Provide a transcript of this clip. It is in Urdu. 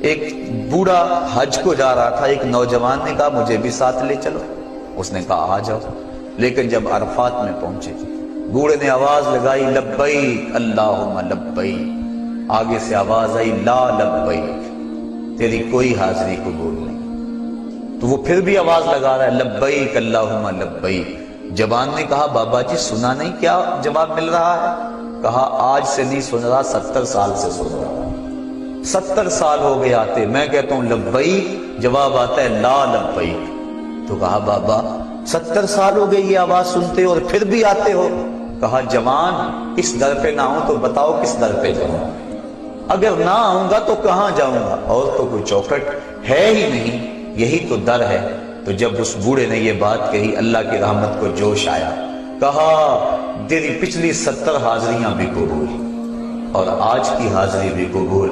ایک بوڑھا حج کو جا رہا تھا، ایک نوجوان نے کہا مجھے بھی ساتھ لے چلو، اس نے کہا آ جاؤ، لیکن جب عرفات میں پہنچے بوڑھے نے آواز لگائی لبیک اللہم لبیک، آگے سے آواز آئی لا لبیک، تیری کوئی حاضری قبول نہیں، تو وہ پھر بھی آواز لگا رہا ہے لبیک اللہم لبیک۔ جوان نے کہا بابا جی سنا نہیں کیا جواب مل رہا ہے؟ کہا آج سے نہیں سن رہا، 70 سال سے سن رہا، 70 سال ہو گئے آتے، میں کہتا ہوں لبیک، جواب آتا ہے لا لبیک۔ تو کہا بابا 70 سال ہو گئے یہ آواز سنتے اور پھر بھی آتے ہو؟ کہا جوان اس در پہ نہ ہوں تو بتاؤ کس در پہ جاؤں، اگر نہ آؤں گا تو کہاں جاؤں گا، اور تو کوئی چوکھٹ ہے ہی نہیں، یہی تو در ہے۔ تو جب اس بوڑھے نے یہ بات کہی اللہ کی رحمت کو جوش آیا، کہا تیری پچھلی 70 حاضریاں بھی قبول اور آج کی حاضری بھی قبول۔